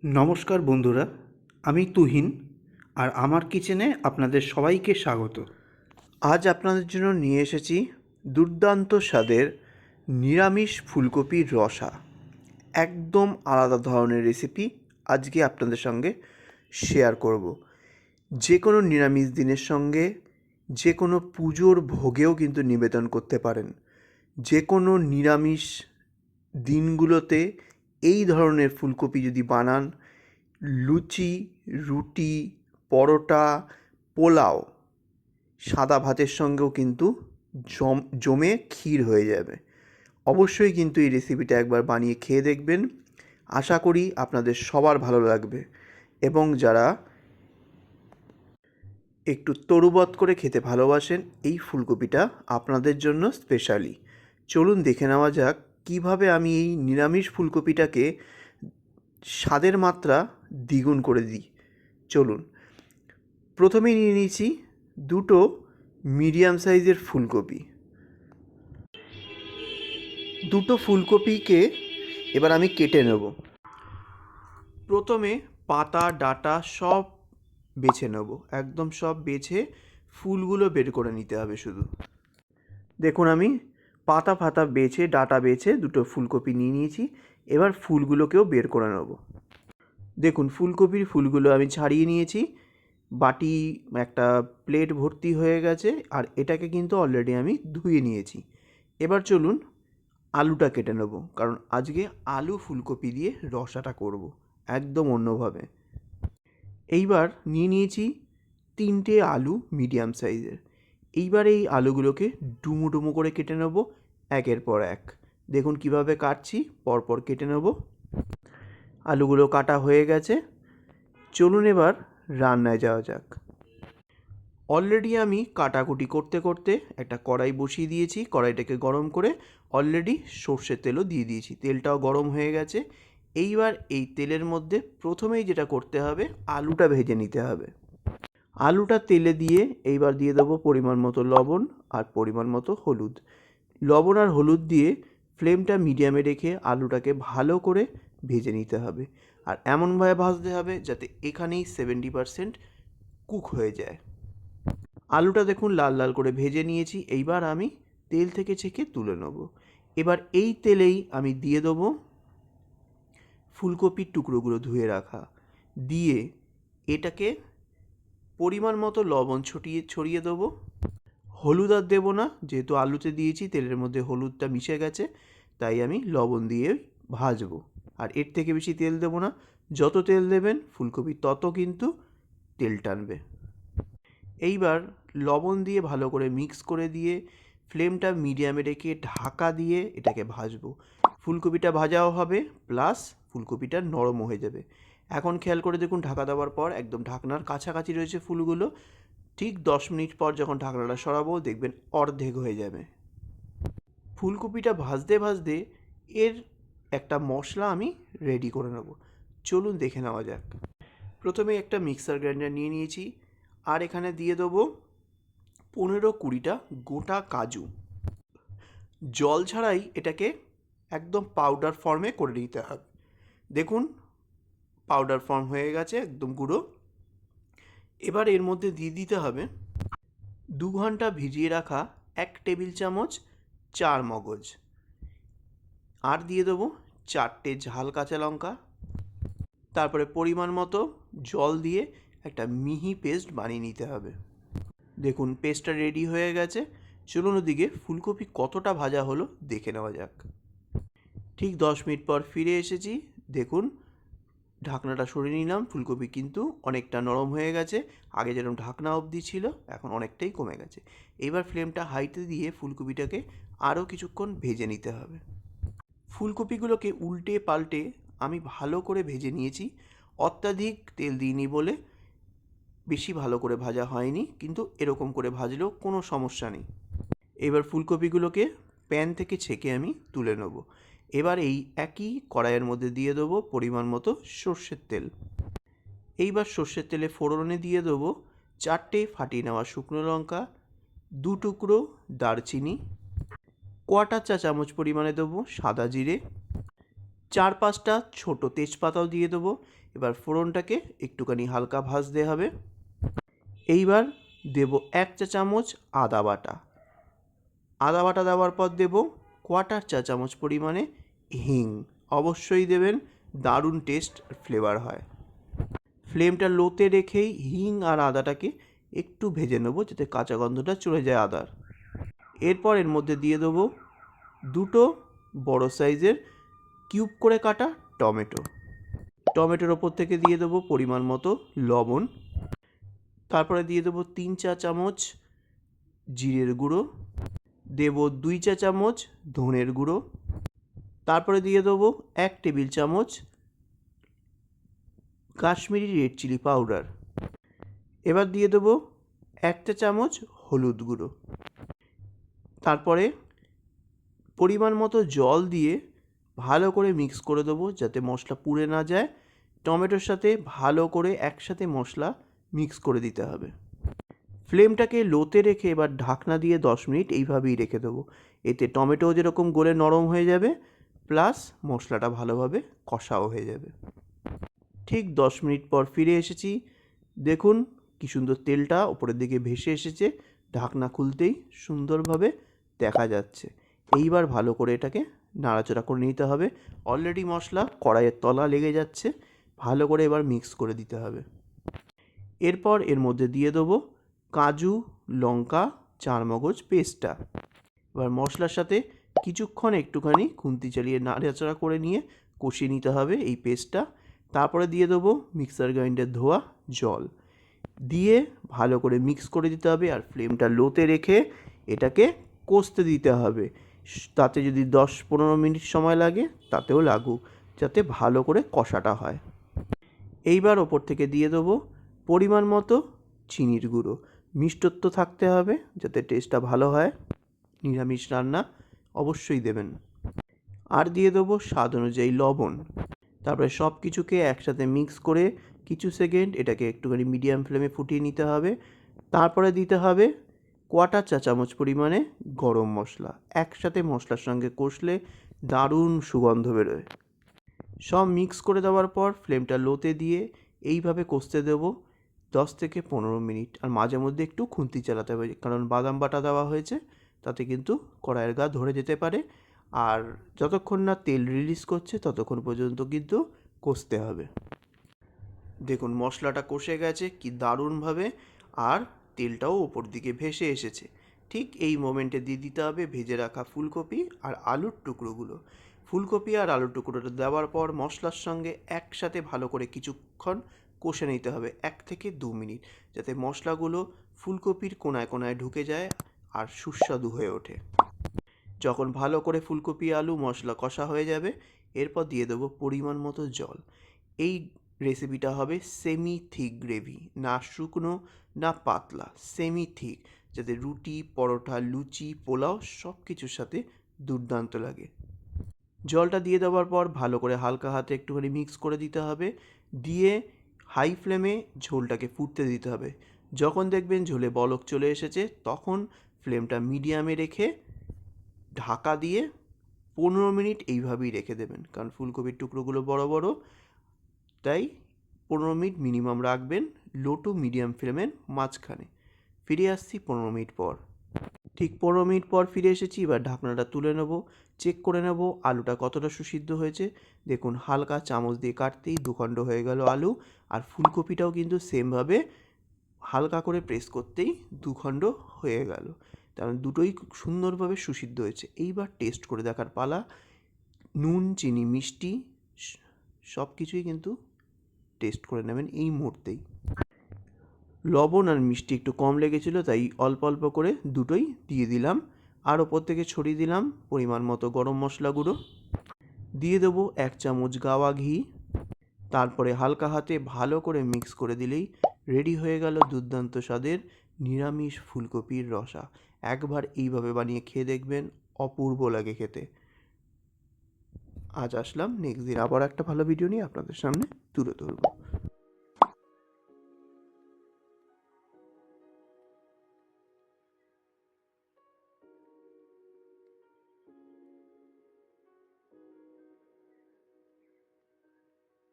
নমস্কার বন্ধুরা, আমি তুহিন আর আমার কিচেনে আপনাদের সবাইকে স্বাগত। আজ আপনাদের জন্য নিয়ে এসেছি দুর্দান্ত স্বাদের নিরামিষ ফুলকপির রসা। একদম আলাদা ধরনের রেসিপি আজকে আপনাদের সঙ্গে শেয়ার করব। যে কোনো নিরামিষ দিনের সঙ্গে যে কোনো পুজোর ভোগেও কিন্তু নিবেদন করতে পারেন। যে কোনো নিরামিষ দিনগুলোতে এই ধরনের ফুলকপি যদি বানান, লুচি, রুটি, পরোটা, পোলাও, সাদা ভাতের সঙ্গেও কিন্তু জমে ক্ষীর হয়ে যাবে। অবশ্যই কিন্তু এই রেসিপিটা একবার বানিয়ে খেয়ে দেখবেন। আশা করি আপনাদের সবার ভালো লাগবে এবং যারা একটু তরুবত করে খেতে ভালোবাসেন, এই ফুলকপিটা আপনাদের জন্য স্পেশালি। চলুন দেখে নেওয়া যাক কীভাবে আমি এই নিরামিষ ফুলকপিটাকে স্বাদের মাত্রা দ্বিগুণ করে দিই। চলুন, প্রথমেই নিয়ে নিয়েছি দুটো মিডিয়াম সাইজের ফুলকপি। দুটো ফুলকপিকে এবার আমি কেটে নেব। প্রথমে পাতা ডাঁটা সব বেছে নেব, একদম সব বেছে ফুলগুলো বের করে নিতে হবে শুধু। দেখুন, আমি পাতা ফাতা বেছে ডাঁটা বেছে দুটো ফুলকপি নিয়ে নিয়েছি। এবার ফুলগুলোকেও বের করে নেব। দেখুন, ফুলকপির ফুলগুলো আমি ছাড়িয়ে নিয়েছি। বাটি একটা প্লেট ভর্তি হয়ে গেছে আর এটাকে কিন্তু অলরেডি আমি ধুয়ে নিয়েছি। এবার চলুন আলুটা কেটে নেব, কারণ আজকে আলু ফুলকপি দিয়ে রসাটা করব একদম অন্যভাবে। এইবার নিয়ে নিয়েছি 3টে আলু মিডিয়াম সাইজের। এইবার এই আলুগুলোকে ডুমো ডুমো করে কেটে নেব একের পর এক। দেখুন কিভাবে কাটছি, পরপর কেটে নেব। আলুগুলো কাটা হয়ে গেছে। চলুন এবার রান্নায় যাওয়া যাক। অলরেডি আমি কাটাকুটি করতে করতে একটা কড়াই বসিয়ে দিয়েছি। কড়াইটাকে গরম করে অলরেডি সর্ষের তেলও দিয়ে দিয়েছি। তেলটাও গরম হয়ে গেছে। এইবার এই তেলের মধ্যে প্রথমেই যেটা করতে হবে, আলুটা ভেজে নিতে হবে। আলুটা তেলে দিয়ে এইবার দিয়ে দেবো পরিমাণ মতো লবণ আর পরিমাণ মতো হলুদ। লবণ আর হলুদ দিয়ে ফ্লেমটা মিডিয়ামে রেখে আলুটাকে ভালো করে ভেজে নিতে হবে। আর এমনভাবে ভাজতে হবে যাতে এখানেই 70% কুক হয়ে যায়। আলুটা দেখুন লাল লাল করে ভেজে নিয়েছি। এইবার আমি তেল থেকে ছেঁকে তুলে নেব। এবার এই তেলেই আমি দিয়ে দেবো ফুলকপির টুকরোগুলো ধুয়ে রাখা, দিয়ে এটাকে পরিমাণ মতো লবণ ছড়িয়ে দেবো। হলুদ আর দেবো না, যেহেতু আলুতে দিয়েছি তেলের মধ্যে হলুদটা মিশে গেছে, তাই আমি লবণ দিয়ে ভাজবো। আর এর থেকে বেশি তেল দেবো না। যত তেল দেবেন ফুলকপি তত কিন্তু তেল টানবে। এইবার লবণ দিয়ে ভালো করে মিক্স করে দিয়ে ফ্লেমটা মিডিয়ামে রেখে ঢাকা দিয়ে এটাকে ভাজবো। ফুলকপিটা ভাজাও হবে প্লাস ফুলকপিটা নরমও হয়ে যাবে। এখন খেয়াল করে দেখুন, ঢাকা দেওয়ার পর একদম ঢাকনার কাছাকাছি রয়েছে ফুলগুলো। ঠিক 10 মিনিট পর যখন ঢাকনাটা সরাবো দেখবেন অর্ধেক হয়ে যাবে। ফুলকপিটা ভাজতে ভাজতে এর একটা মশলা আমি রেডি করে নেব। চলুন দেখে নেওয়া যাক। প্রথমে একটা মিক্সার গ্রাইন্ডার নিয়ে নিয়েছি আর এখানে দিয়ে দেবো 15-20টা গোটা কাজু। জল ছাড়াই এটাকে একদম পাউডার ফর্মে করে নিতে হবে। দেখুন পাউডার ফর্ম হয়ে গেছে, একদম গুঁড়ো। এবার এর মধ্যে দিয়ে দিতে হবে 2 ঘন্টা ভিজিয়ে রাখা 1 টেবিল চামচ চার মগজ। আর দিয়ে দেবো 4টে ঝাল কাঁচা লঙ্কা। তারপরে পরিমাণ মতো জল দিয়ে একটা মিহি পেস্ট বানিয়ে নিতে হবে। দেখুন পেস্টটা রেডি হয়ে গেছে। চলুন ওদিকে ফুলকপি কতটা ভাজা হলো দেখে নেওয়া যাক। ঠিক 10 মিনিট পর ফিরে এসেছি। দেখুন ঢাকনাটা সরিয়ে নিলাম। ফুলকপি কিন্তু অনেকটা নরম হয়ে গেছে। আগে যেরকম ঢাকনা অবধি ছিল এখন অনেকটাই কমে গেছে। এবার ফ্লেমটা হাইতে দিয়ে ফুলকপিটাকে আরও কিছুক্ষণ ভেজে নিতে হবে। ফুলকপিগুলোকে উল্টে পাল্টে আমি ভালো করে ভেজে নিয়েছি। অত্যাধিক তেল দিইনি বলে বেশি ভালো করে ভাজা হয়নি, কিন্তু এরকম করে ভাজলেও কোনো সমস্যা নেই। এবার ফুলকপিগুলোকে প্যান থেকে ছেঁকে আমি তুলে নেব। এবার এই একই কড়াইয়ের মধ্যে দিয়ে দেবো পরিমাণ মতো সর্ষের তেল। এইবার সর্ষের তেলে ফোড়নে দিয়ে দেবো 4টে ফাটিয়ে নেওয়া শুকনো লঙ্কা, 2 টুকরো দারচিনি, 1/4 চা চামচ পরিমাণে দেবো সাদা জিরে, 4-5টা ছোট তেজপাতাও দিয়ে দেবো। এবার ফোড়নটাকে একটুখানি হালকা ভাজতে হবে। এইবার দেবো 1 চা চামচ আদা বাটা। আদা বাটা দেওয়ার পর দেবো 1/4 চা চামচ পরিমাণে হিং। অবশ্যই দেবেন, দারুণ টেস্ট ফ্লেভার হয়। ফ্লেমটা লোতে রেখেই হিং আর আদাটাকে একটু ভেজে নেবো যাতে কাঁচা গন্ধটা চলে যায় আদার। এরপর এর মধ্যে দিয়ে দেবো 2টো বড় সাইজের কিউব করে কাটা টমেটো। টমেটোর ওপর থেকে দিয়ে দেবো পরিমাণ মতো লবণ। তারপরে দিয়ে দেবো 3 চা চামচ জিরের গুঁড়ো, দেবো 2 চা চামচ ধনের গুঁড়ো, তারপরে দিয়ে দেবো 1 টেবিল চামচ কাশ্মীরি রেড চিলি পাউডার। এবার দিয়ে দেবো 1 চা চামচ হলুদ গুঁড়ো। তারপরে পরিমাণ মতো জল দিয়ে ভালো করে মিক্স করে দেবো যাতে মশলা পুড়ে না যায়। টমেটোর সাথে ভালো করে একসাথে মশলা মিক্স করে দিতে হবে। ফ্লেমটাকে লোতে রেখে এবার ঢাকনা দিয়ে 10 মিনিট এইভাবেই রেখে দেবো। এতে টমেটোও যেরকম গলে নরম হয়ে যাবে, প্লাস মশলাটা ভালোভাবে কষাও হয়ে যাবে। ঠিক 10 মিনিট পর ফিরে এসেছি। দেখুন কি সুন্দর তেলটা ওপরের দিকে ভেসে এসেছে, ঢাকনা খুলতেই সুন্দরভাবে দেখা যাচ্ছে। এইবার ভালো করে এটাকে নাড়াচাড়া করে নিতে হবে। অলরেডি মশলা কড়াইয়ের তলা লেগে যাচ্ছে, ভালো করে এবার মিক্স করে দিতে হবে। এরপর এর মধ্যে দিয়ে দেবো কাজু, লঙ্কা, চারমগজ পেস্টটা। এবার মশলার সাথে কিছুক্ষণ একটুখানি খুন্তি চালিয়ে নাড়াচাড়া করে নিয়ে কষিয়ে নিতে হবে এই পেস্টটা। তারপরে দিয়ে দেবো মিক্সার গ্রাইন্ডার ধোয়া জল দিয়ে ভালো করে মিক্স করে দিতে হবে। আর ফ্লেমটা লোতে রেখে এটাকে কষতে দিতে হবে। তাতে যদি 10-15 মিনিট সময় লাগে তাতেও লাগুক, যাতে ভালো করে কষাটা হয়। এইবার ওপর থেকে দিয়ে দেবো পরিমাণ মতো চিনির গুঁড়ো। মিষ্টত্ব থাকতে হবে যাতে টেস্টটা ভালো হয়। নিরামিষ রান্না অবশ্যই দেবেন। আর দিয়ে দেবো স্বাদ অনুযায়ী লবণ। তারপরে সব কিছুকে একসাথে মিক্স করে কিছু সেকেন্ড এটাকে একটুখানি মিডিয়াম ফ্লেমে ফুটিয়ে নিতে হবে। তারপরে দিতে হবে 1/4 চা চামচ পরিমাণে গরম মশলা। একসাথে মশলার সঙ্গে কষলে দারুণ সুগন্ধ বেরোয়। সব মিক্স করে দেওয়ার পর ফ্লেমটা লোতে দিয়ে এইভাবে কষতে দেবো 10 থেকে 15 মিনিট। আর মাঝে মধ্যে একটু খুন্তি চালাতে হবে, কারণ বাদাম বাটা দেওয়া হয়েছে, তাতে কিন্তু কড়াইয়ের গা ধরে যেতে পারে। আর যতক্ষণ না তেল রিলিজ করছে ততক্ষণ পর্যন্ত কিন্তু কষতে হবে। দেখুন মশলাটা কষে গেছে কি দারুণভাবে, আর তেলটাও ওপর দিকে ভেসে এসেছে। ঠিক এই মোমেন্টে দিয়ে দিতে হবে ভেজে রাখা ফুলকপি আর আলুর টুকরোগুলো। ফুলকপি আর আলুর টুকরোটা দেওয়ার পর মশলার সঙ্গে একসাথে ভালো করে কিছুক্ষণ কষে নিতে হবে 1 থেকে 2 মিনিট, যাতে মশলাগুলো ফুলকপির কোনায় কোনায় ঢুকে যায় আর সুস্বাদু হয়ে ওঠে। যখন ভালো করে ফুলকপি আলু মশলা কষা হয়ে যাবে, এরপর দিয়ে দেবো পরিমাণ মতো জল। এই রেসিপিটা হবে সেমি থিক গ্রেভি, না শুকনো না পাতলা, সেমি থিক, যাতে রুটি, পরোটা, লুচি, পোলাও সব কিছুর সাথে দুর্দান্ত লাগে। জলটা দিয়ে দেওয়ার পর ভালো করে হালকা হাতে একটুখানি মিক্স করে দিতে হবে। দিয়ে হাই ফ্লেমে ঝোলটাকে ফুটতে দিতে হবে। যখন দেখবেন ঝোলে বলক চলে এসেছে তখন ফ্লেমটা মিডিয়ামে রেখে ঢাকা দিয়ে 15 মিনিট এইভাবেই রেখে দেবেন, কারণ ফুলকপির টুকরোগুলো বড় বড়, তাই 15 মিনিট মিনিমাম রাখবেন লো টু মিডিয়াম ফ্লেমের মাঝখানে। ফিরে আসছি 15 মিনিট পর। ঠিক 15 মিনিট পর ফিরে এসেছি। এবার ঢাকনাটা তুলে নেব, চেক করে নেব আলুটা কতটা সুসিদ্ধ হয়েছে। দেখুন হালকা চামচ দিয়ে কাটতেই দুখণ্ড হয়ে গেল আলু। আর ফুলকপিটাও কিন্তু সেমভাবে হালকা করে প্রেস করতেই দুখণ্ড হয়ে গেল, কারণ দুটোই খুব সুন্দরভাবে সুসিদ্ধ হয়েছে। এইবার টেস্ট করে দেখার পালা। নুন, চিনি, মিষ্টি সব কিছুই কিন্তু টেস্ট করে নেবেন এই মুহূর্তেই। লবণ আর মিষ্টি একটু কম লেগেছিলো, তাই অল্প অল্প করে দুটোই দিয়ে দিলাম। আর ওপর থেকে ছড়িয়ে দিলাম পরিমাণ মতো গরম মশলা গুঁড়ো। দিয়ে দেবো 1 চামচ গাওয়া ঘি। তারপরে হালকা হাতে ভালো করে মিক্স করে দিলেই রেডি হয়ে গেল দুর্দান্ত স্বাদের নিরামিষ ফুলকপির রসা। একবার এইভাবে বানিয়ে খেয়ে দেখবেন, অপূর্ব লাগে খেতে। আজ আসলাম, নেক্সট দিন আবার একটা ভালো ভিডিও নিয়ে আপনাদের সামনে তুলে ধরবো।